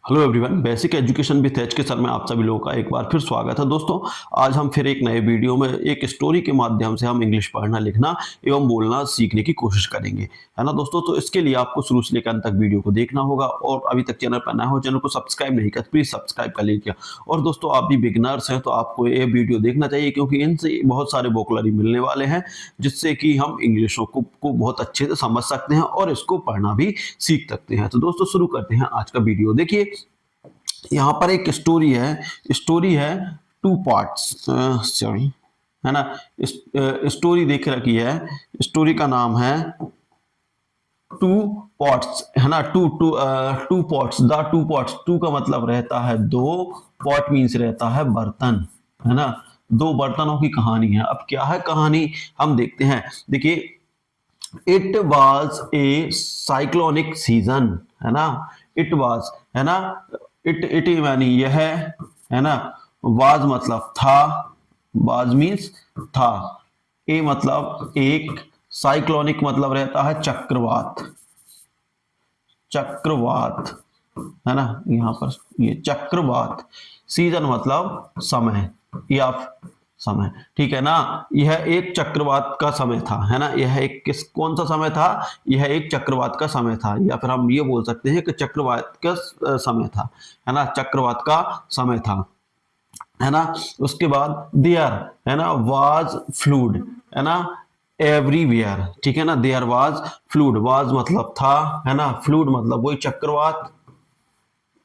Hello everyone, basic education with H के sir में आप सभी लोगों का एक बार फिर स्वागत है। दोस्तों, आज हम फिर एक नए वीडियो में एक स्टोरी के माध्यम से हम इंग्लिश पढ़ना, लिखना एवं बोलना सीखने की कोशिश करेंगे, है ना दोस्तों। तो इसके लिए आपको शुरू से लेकर अंत तक वीडियो को देखना होगा और अभी तक चैनल पर नया हो, चैनल को सब्सक्राइब नहीं किया प्लीज सब्सक्राइब कर लीजिए। और दोस्तों, आप भी बिगिनर्स हैं तो आपको ये वीडियो देखना चाहिए, क्योंकि इनसे बहुत सारे वोकैबुलरी मिलने वाले हैं जिससे कि हम इंग्लिश को बहुत अच्छे से समझ सकते हैं और इसको पढ़ना भी सीख सकते हैं। तो दोस्तों, शुरू करते हैं आज का वीडियो। देखिए, यहाँ पर एक स्टोरी है टू पार्ट्स, सॉरी, है ना। स्टोरी देख रखी है, स्टोरी का नाम है टू पॉट्स, है ना। Two pots, the two pots. Two का मतलब रहता है दो, पॉट मीन्स रहता है बर्तन, है ना। दो बर्तनों की कहानी है। अब क्या है कहानी, हम देखते हैं। देखिए, it was a cyclonic season, है ना। इट वॉज, है ना। इट यानी यह, है ना। वाज मतलब था, वाज मीन्स था। ए मतलब एक, साइक्लोनिक मतलब रहता है चक्रवात, चक्रवात, है ना। यहाँ पर ये चक्रवात। सीजन मतलब समय या समय, ठीक है ना। यह एक चक्रवात का समय था, है ना। यह एक कौन सा समय था, यह एक चक्रवात का समय था, या फिर हम ये बोल सकते हैं कि चक्रवात का समय था, है ना। चक्रवात का समय था, है ना। उसके बाद देयर, है ना, वाज फ्लूड, है ना, एवरीवेयर, ठीक है ना। देयर वाज फ्लूड, वाज मतलब था, है ना। फ्लूड मतलब वही चक्रवात,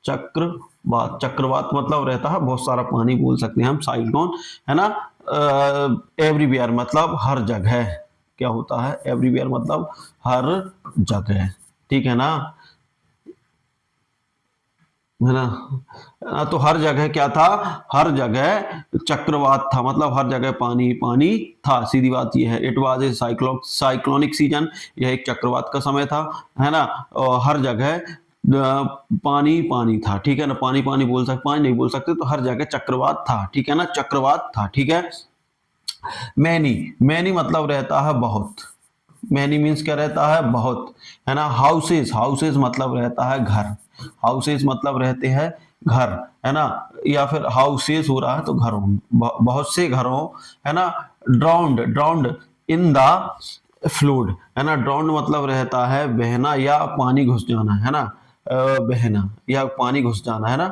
चक्रवात। चक्रवात मतलब रहता है बहुत सारा पानी, बोल सकते हैं हम साइक्लोन, है ना। एवरीवेयर मतलब हर जगह। क्या होता है एवरीवेयर मतलब हर जगह, ठीक है ना, है ना। तो हर जगह क्या था, हर जगह चक्रवात था, मतलब हर जगह पानी पानी था। सीधी बात यह है, it was a cyclonic season, यह एक चक्रवात का समय था, है ना। और हर जगह पानी पानी था, ठीक है ना। पानी पानी बोल सकते, पानी नहीं बोल सकते, तो हर जगह चक्रवात था, ठीक है ना, चक्रवात था, ठीक है। मैनी, मैनी मतलब रहता है बहुत। मैनी मीन्स क्या रहता है, बहुत, है ना। हाउसेज, हाउसेज मतलब रहता है घर। हाउसेज मतलब रहते हैं घर, है ना। या फिर हाउसेज हो रहा है तो घरों, बहुत से घरों, है ना। Drowned, drowned in the fluid, है ना। ड्राउंड मतलब रहता है बहना या पानी घुस जाना, है ना। बहना या पानी घुस जाना, है ना,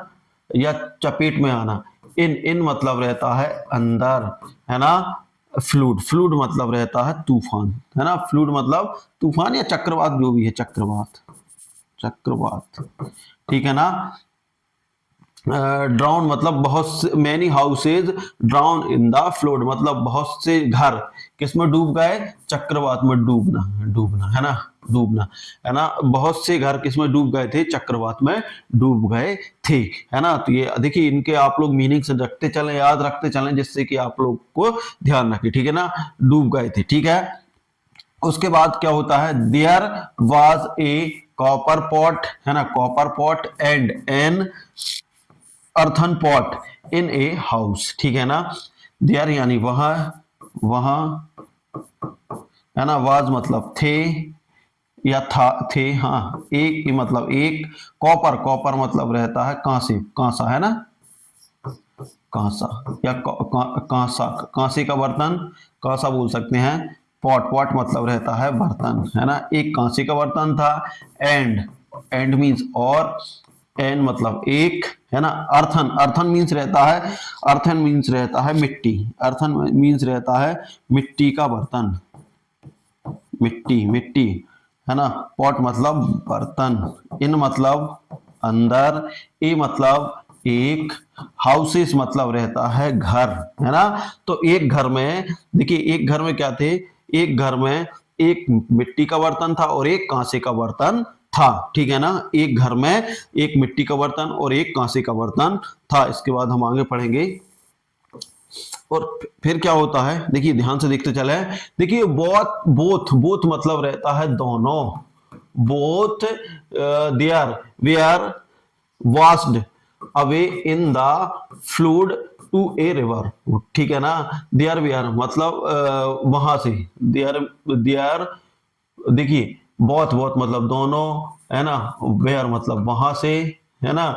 या चपेट में आना। इन मतलब रहता है अंदर, है ना। फ्लूड, फ्लूड मतलब रहता है तूफान, है ना। फ्लूड मतलब तूफान या चक्रवात, जो भी है, चक्रवात, चक्रवात, ठीक है ना। ड्राउन मतलब बहुत से, many houses drown in the fluid मतलब बहुत से घर किसमें डूब गए, चक्रवात में। डूबना, डूबना, है ना, डूबना, है ना। बहुत से घर किसमें डूब गए थे, चक्रवात में डूब गए थे, है ना। तो ये देखिए, इनके आप लोग मीनिंग से रखते चलें, याद रखते चलें, जिससे कि आप लोग को ध्यान रखें, ठीक है ना। डूब गए थे, ठीक है। उसके बाद क्या होता है, there was a copper pot, है ना, copper pot and an earthen pot in a house, ठीक है ना। देयर यानी वहां, वहां, है ना। वाज मतलब थे या था, थे, हाँ। एक मतलब एक, कॉपर, कॉपर मतलब रहता है कांसे, कांसा, है ना, कांसा या कांसा, कांसे का बर्तन, कांसा बोल सकते हैं। पॉट, पॉट मतलब रहता है बर्तन, है ना। एक कांसे का बर्तन था। एंड, एंड मीन्स और, एन मतलब एक, है ना। अर्थन, अर्थन मीन्स रहता है, अर्थन मीन्स रहता है मिट्टी, अर्थन मीन्स रहता है मिट्टी का बर्तन, मिट्टी, मिट्टी, है ना। पॉट मतलब बर्तन, इन मतलब अंदर, ए मतलब एक, हाउसेस मतलब रहता है घर, है ना। तो एक घर में, देखिए, एक घर में क्या थे, एक घर में एक मिट्टी का बर्तन था और एक कांसे का बर्तन था, ठीक है ना। एक घर में एक मिट्टी का बर्तन और एक कांसे का बर्तन था। इसके बाद हम आगे पढ़ेंगे। और फिर क्या होता है, देखिए, ध्यान से देखते चले। देखिए, बोथ, बोथ, बोथ मतलब रहता है दोनों। Both, there were washed away in the flood to a river, ठीक है ना। देयर वेयर मतलब वहां से, देयर, देयर, देखिए, बहुत, बहुत मतलब दोनों, है ना। वेयर मतलब वहां से, है ना।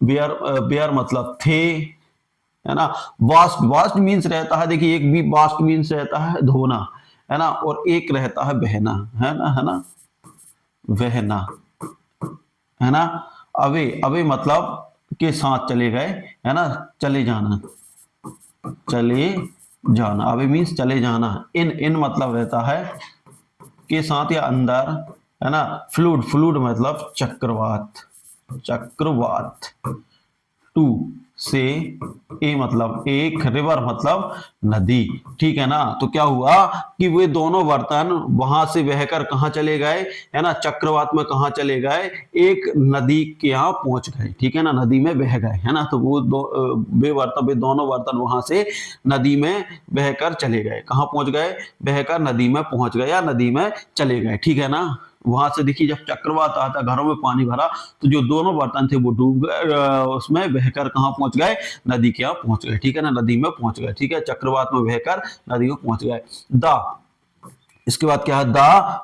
बेयर, बेयर मतलब थे, है ना। वास्ट, वास्ट मीन्स रहता है, देखिए एक भी वास्ट मीन्स रहता है धोना, है ना, और एक रहता है बहना, है ना, है ना, बहना, है ना। अवे, अवे मतलब के साथ चले गए, है ना, चले जाना, चले जाना, अवे मीन्स चले जाना। इन, इन मतलब रहता है के साथ या अंदर, है ना। फ्लूड, फ्लूड मतलब चक्रवात, चक्रवात। टू से, ए मतलब एक, रिवर मतलब नदी, ठीक है ना। तो क्या हुआ कि वे दोनों बर्तन वहां से बहकर कहां चले गए, है ना, चक्रवात में कहां चले गए, एक नदी के यहाँ पहुंच गए, ठीक है ना, नदी में बह गए, है ना। तो वो वे बर्तन, वे दोनों बर्तन वहां से नदी में बहकर चले गए, कहां पहुंच गए, बहकर नदी में पहुंच गए या नदी में चले गए, ठीक है ना। वहां से देखिए जब चक्रवात आता, घरों में पानी भरा, तो जो दोनों बर्तन थे वो डूब गए, उसमें बहकर कहाँ पहुंच गए, नदी के यहाँ पहुंच गए, ठीक है ना, नदी में पहुंच गए, ठीक है, चक्रवात में बहकर नदी में पहुंच गए। द, इसके बाद क्या है, द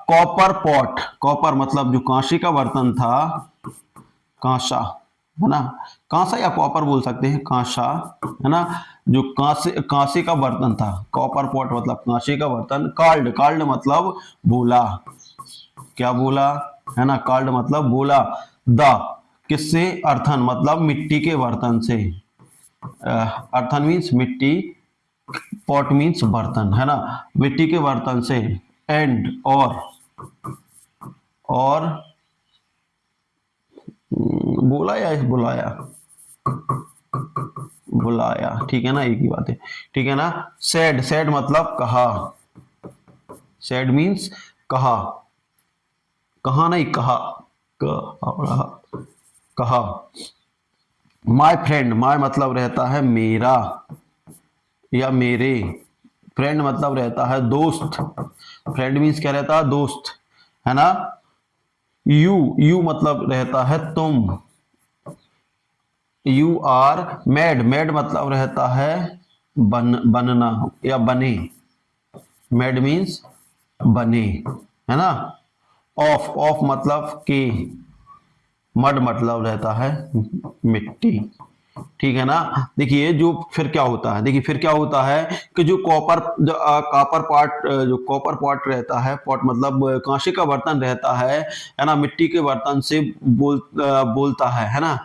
कॉपर पॉट, कॉपर मतलब जो कांसे का बर्तन था, कांसा, है ना, कांसा या कॉपर बोल सकते हैं, कांसा, है ना, जो कांसे, कांसे का बर्तन था, कॉपर पॉट मतलब कांसे का बर्तन। कार्ड, कार्ड मतलब बोला, क्या बोला, है ना, कार्ड मतलब बोला। द, किससे, अर्थन मतलब मिट्टी के बर्तन से, अर्थन मीन्स मिट्टी, पॉट मीन्स बर्तन, है ना, मिट्टी के बर्तन से। एंड, और बोला या बुलाया, बुलाया, ठीक है ना, एक ही बात है, ठीक है ना। सैड, सैड मतलब कहा, सैड मीन्स कहा, कहा नहीं, कहा, कहा, कहा। माय फ्रेंड, माय मतलब रहता है मेरा या मेरे, फ्रेंड मतलब रहता है दोस्त, फ्रेंड मीन्स क्या रहता है, दोस्त, है ना। यू, यू मतलब रहता है तुम, यू आर मेड, मेड मतलब रहता है बनना या बने, मेड मीन्स बने, है ना। ऑफ, ऑफ मतलब के, मड मतलब रहता है मिट्टी, ठीक है ना। देखिए जो फिर क्या होता है, देखिए फिर क्या होता है कि जो कॉपर, जो कॉपर पॉट, जो कॉपर पॉट रहता है, पॉट मतलब कांसे का बर्तन रहता है ना, मिट्टी के बर्तन से बोलता है ना,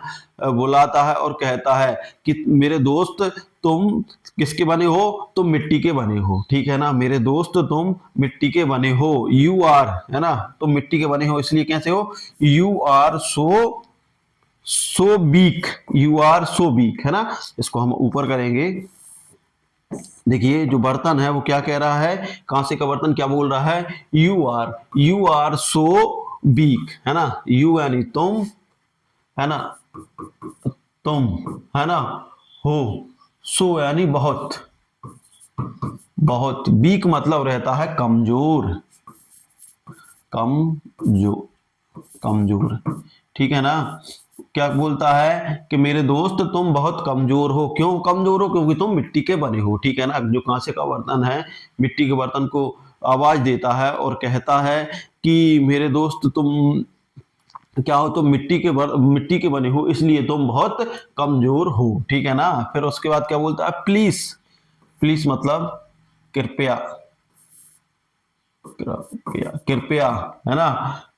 बुलाता है और कहता है कि मेरे दोस्त तुम किसके बने हो, तुम मिट्टी के बने हो, ठीक है ना, मेरे दोस्त तुम मिट्टी के बने हो। यू आर, है ना, तुम मिट्टी के बने हो, इसलिए कैसे हो, you are so, so weak, you are so weak, है ना। इसको हम ऊपर करेंगे, देखिए जो बर्तन है वो क्या कह रहा है, कांसे का बर्तन क्या बोल रहा है, यू आर सो वीक, है ना, यू यानी तुम, है ना, तुम, है ना, हो, सो यानी बहुत, बहुत, वीक मतलब रहता है कमजोर, कमजोर, कमजोर, ठीक है ना। क्या बोलता है कि मेरे दोस्त तुम बहुत कमजोर हो, क्यों कमजोर हो, क्योंकि तुम मिट्टी के बने हो, ठीक है ना। जो कांसे का बर्तन है, मिट्टी के बर्तन को आवाज देता है और कहता है कि मेरे दोस्त तुम क्या हो, तुम मिट्टी के बने हो, इसलिए तुम बहुत कमजोर हो, ठीक है ना। फिर उसके बाद क्या बोलता है, प्लीज, प्लीज मतलब कृपया, कृपया, कृपया, है ना।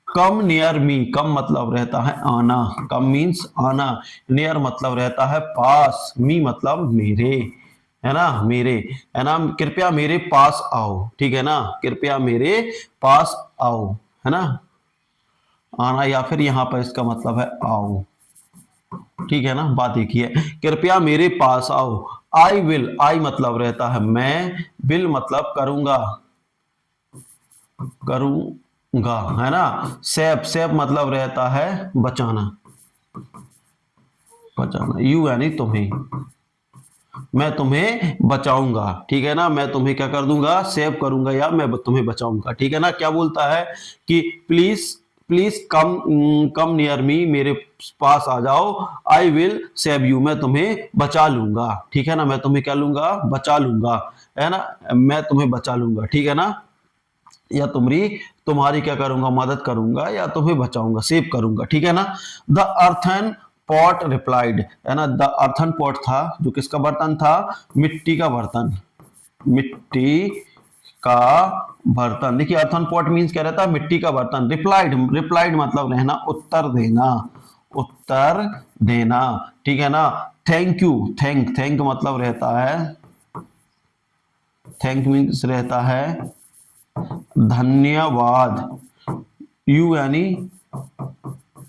कम नियर मी, कम मतलब रहता है आना, कम मीन्स आना, नियर मतलब रहता है पास, मी मतलब मेरे, है ना, मेरे, है ना, कृपया मेरे पास आओ, ठीक है ना, कृपया मेरे पास आओ, है ना, आना, या फिर यहां पर इसका मतलब है आओ, ठीक है ना। बात एक ही है, कृपया मेरे पास आओ। आई विल, आई मतलब रहता है मैं, विल मतलब करूंगा, करूंगा, है ना। सेव, सेव मतलब रहता है बचाना, बचाना, यू यानी तुम्हें, मैं तुम्हें बचाऊंगा, ठीक है ना, मैं तुम्हें क्या कर दूंगा, सेव करूंगा या मैं तुम्हें बचाऊंगा, ठीक है ना। क्या बोलता है कि please, please come, come near me, मेरे पास आ जाओ, आई विल सेव यू, मैं तुम्हें बचा लूंगा, ठीक है ना, मैं तुम्हें क्या लूंगा, बचा लूंगा, है ना, मैं तुम्हें बचा लूंगा, ठीक है ना, या तुम्हारी क्या करूंगा, मदद करूंगा या तुम्हें बचाऊंगा, सेव करूंगा, ठीक है ना। द अर्थन पॉट रिप्लाइड, है ना, द अर्थन पॉट था जो किसका बर्तन था, मिट्टी का बर्तन, मिट्टी का बर्तन। देखिए अर्थन पॉट मींस क्या रहता है, मिट्टी का बर्तन। रिप्लाइड, रिप्लाइड मतलब रहना, उत्तर देना, उत्तर देना, ठीक है ना। थैंक यू, थैंक, थैंक मतलब रहता है, थैंक मीन्स रहता है धन्यवाद। यू यानी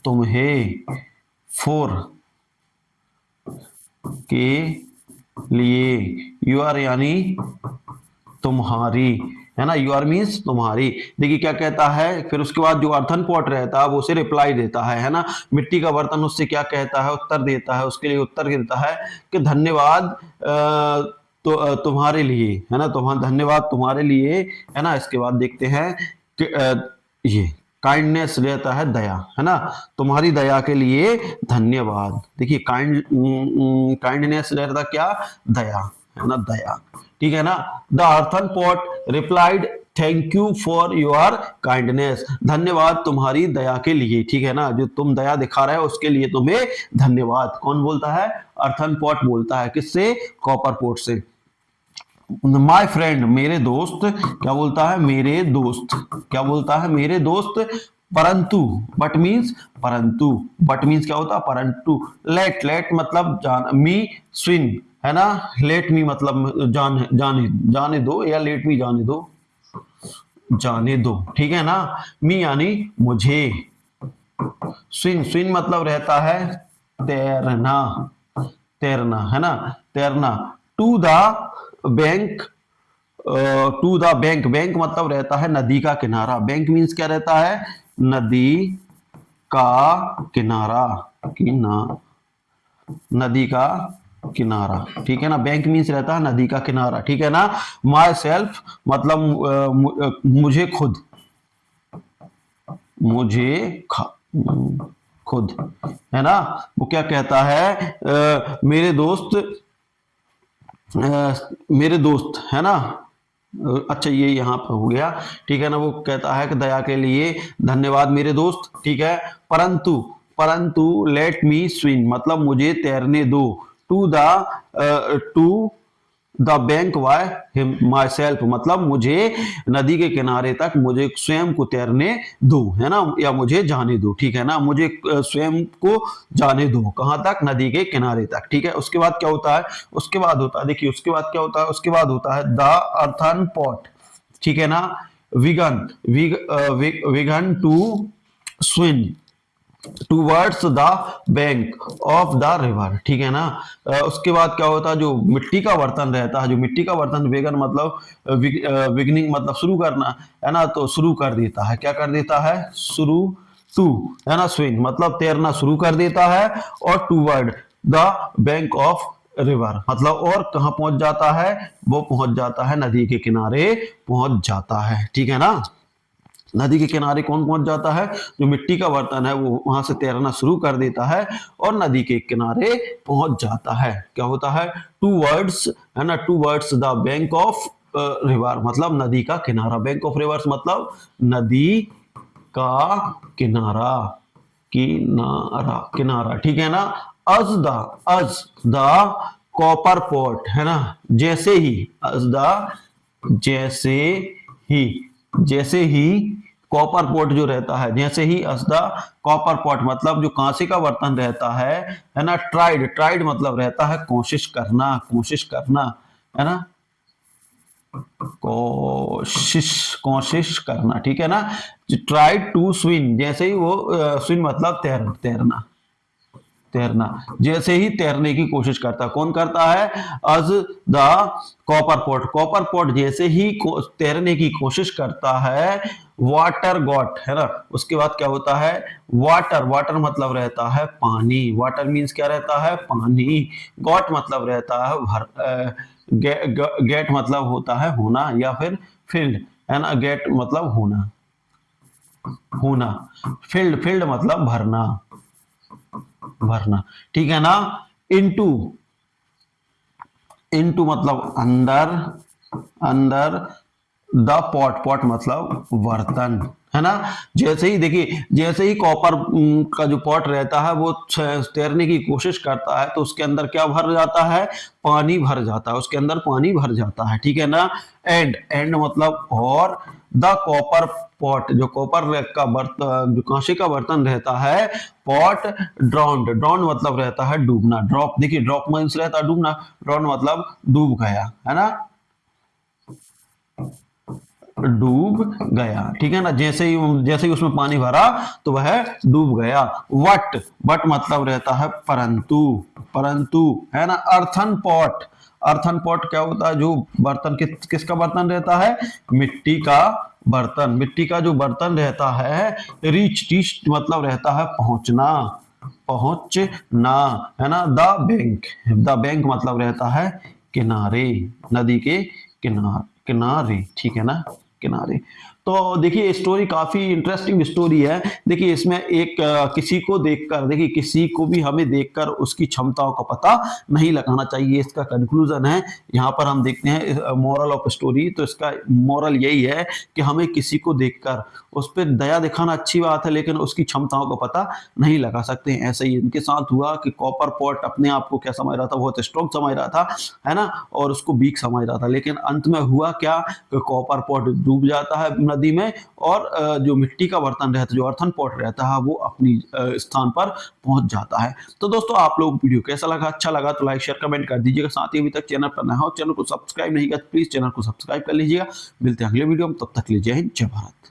तुम्हें, फोर के लिए, यू आर यानी तुम्हारी, है ना, यू आर मीन्स तुम्हारी। देखिए क्या कहता है, फिर उसके बाद जो अर्थन पॉट रहता है वो उसे रिप्लाई देता है ना। मिट्टी का बर्तन उससे क्या कहता है, उत्तर देता है, उसके लिए उत्तर देता है कि धन्यवाद तो तुम्हारे लिए, है ना, तुम्हारा धन्यवाद तुम्हारे लिए, है ना। इसके बाद देखते हैं कि ये काइंडनेस रहता है दया, है ना, तुम्हारी दया के लिए धन्यवाद। देखिए काइंडनेस रहता क्या, दया, है ना, दया, ठीक है ना। The earthen pot replied thank you for your kindness, धन्यवाद तुम्हारी दया के लिए, ठीक है ना, जो तुम दया दिखा रहे हो उसके लिए तुम्हें धन्यवाद। कौन बोलता है, अर्थन पॉट बोलता है, किससे, कॉपर पॉट से। माय फ्रेंड, मेरे दोस्त, क्या बोलता है, मेरे दोस्त, क्या बोलता है, मेरे दोस्त। परंतु, बट मीन्स, परंतु, बट मीन्स क्या होता है, परंतु। लेट, लेट मतलब जान, मी स्विन, है ना, लेट मी मतलब जाने दो, या लेट मी जाने दो, जाने दो, ठीक है ना। मी यानी मुझे, स्विन, स्विन मतलब रहता है तैरना, तैरना, है ना, तैरना। To the bank, to the bank, bank मतलब रहता है नदी का किनारा। बैंक मीन्स क्या रहता है, नदी का किनारा, नदी का किनारा, ठीक है ना। बैंक मीन्स रहता है नदी का किनारा, ठीक है ना। माई सेल्फ मतलब मुझे खुद, मुझे खुद, है ना। वो क्या कहता है, मेरे दोस्त, मेरे दोस्त, है ना। अच्छा ये यहाँ पर हो गया, ठीक है ना। वो कहता है कि दया के लिए धन्यवाद मेरे दोस्त, ठीक है। परंतु, परंतु लेट मी स्विम मतलब मुझे तैरने दो। To to the bank by myself मतलब मुझे नदी के किनारे तक मुझे स्वयं को तैरने दो, है ना, या मुझे जाने दो, ठीक है ना। मुझे स्वयं को जाने दो, कहां तक, नदी के किनारे तक, ठीक है। उसके बाद क्या होता है, उसके बाद होता है, देखिए उसके बाद क्या होता है, उसके बाद होता है द अर्थन पॉट, ठीक है ना। Began, began to swim towards the bank of the river, ठीक है ना। उसके बाद क्या होता है, जो मिट्टी का बर्तन रहता है, जो मिट्टी का बर्तन, वेगन मतलब बिगनिंग मतलब शुरू करना, है ना, तो शुरू कर देता है, क्या कर देता है, शुरू, टू, है ना, स्विम मतलब तैरना शुरू कर देता है, और toward the bank of river मतलब और कहां पहुंच जाता है, वो पहुंच जाता है नदी के किनारे पहुंच जाता है, ठीक है ना। नदी के किनारे कौन पहुंच जाता है, जो मिट्टी का बर्तन है वो वहां से तैरना शुरू कर देता है और नदी के किनारे पहुंच जाता है। क्या होता है, टू वर्ड्स, है ना, towards the bank of river मतलब नदी का किनारा। बैंक ऑफ रिवर्स मतलब नदी का किनारा, किनारा, किनारा, ठीक है ना। अज द कॉपर पॉट, है ना, जैसे ही, अज द, जैसे ही, जैसे ही कॉपर पॉट जो रहता है, जैसे ही असदा कॉपर पॉट मतलब जो कांसे का बर्तन रहता है ना। ट्राइड, ट्राइड मतलब रहता है कोशिश करना, कोशिश करना, है ना, कोशिश, कोशिश करना, ठीक है ना। ट्राइड टू स्विम जैसे ही वो स्विम मतलब तैरना, तैरना, जैसे ही तैरने की कोशिश करता, कौन करता है, as the copper pot, copper pot जैसे ही तैरने की कोशिश करता है, वाटर गॉट, है ना। उसके बाद क्या होता है, वाटर, वाटर मतलब रहता है पानी, वाटर मीन्स क्या रहता है, पानी। गॉट मतलब रहता है भर, गेट मतलब होता है होना या फिर फील्ड, है ना, गेट मतलब होना, होना, फील्ड, फील्ड मतलब भरना, भरना, ठीक है ना। इनटू, इनटू मतलब अंदर, अंदर, द पॉट, पॉट मतलब बर्तन, है ना। जैसे ही देखिए, जैसे ही कॉपर का जो पॉट रहता है वो तैरने की कोशिश करता है तो उसके अंदर क्या भर जाता है, पानी भर जाता है, उसके अंदर पानी भर जाता है, ठीक है ना। एंड, एंड मतलब और, द कॉपर पॉट, जो कॉपर का बर्तन, जो कांसे का बर्तन रहता है, पॉट ड्राउंड, ड्राउंड मतलब रहता है डूबना, ड्रॉप, देखिए ड्रॉप मीन्स रहता है डूबना, ड्राउंड मतलब डूब गया, है ना, डूब गया, ठीक है ना। जैसे ही उसमें पानी भरा तो वह डूब गया। वट, वट मतलब रहता है परंतु, परंतु, है ना। अर्थन पॉट, अर्थन पॉट क्या होता है, जो बर्तन किसका बर्तन रहता है, मिट्टी का बर्तन, मिट्टी का जो बर्तन रहता है। रीच, रीच मतलब रहता है पहुंचना, पहुंचना, है ना। द बैंक, द बैंक मतलब रहता है किनारे, नदी के किनारे, किनारे, ठीक है ना, किनारे। तो देखिए स्टोरी काफी इंटरेस्टिंग स्टोरी है। देखिए इसमें एक किसी को देखकर, देखिए किसी को भी हमें देखकर उसकी क्षमताओं का पता नहीं लगाना चाहिए, इसका कंक्लूजन है। यहाँ पर हम देखते हैं मोरल ऑफ स्टोरी, तो इसका मोरल यही है कि हमें किसी को देखकर उस पर दया दिखाना अच्छी बात है, लेकिन उसकी क्षमताओं का पता नहीं लगा सकते। ऐसा ही इनके साथ हुआ कि कॉपर पॉट अपने आप को क्या समझ रहा था, बहुत स्ट्रॉन्ग समझ रहा था, है ना, और उसको वीक समझ रहा था, लेकिन अंत में हुआ क्या कि कॉपर पॉट डूब जाता है नदी में, और जो मिट्टी का बर्तन रहता है, जो अर्थन पॉट रहता है, वो अपनी स्थान पर पहुंच जाता है। तो दोस्तों आप लोग वीडियो कैसा लगा, अच्छा लगा तो लाइक शेयर कमेंट कर दीजिएगा। साथ ही अभी तक चैनल पर नया हो, चैनल को सब्सक्राइब नहीं किया तो प्लीज चैनल को सब्सक्राइब कर लीजिएगा। मिलते हैं अगले वीडियो में, तब तक के लिए जय हिंद, जय भारत।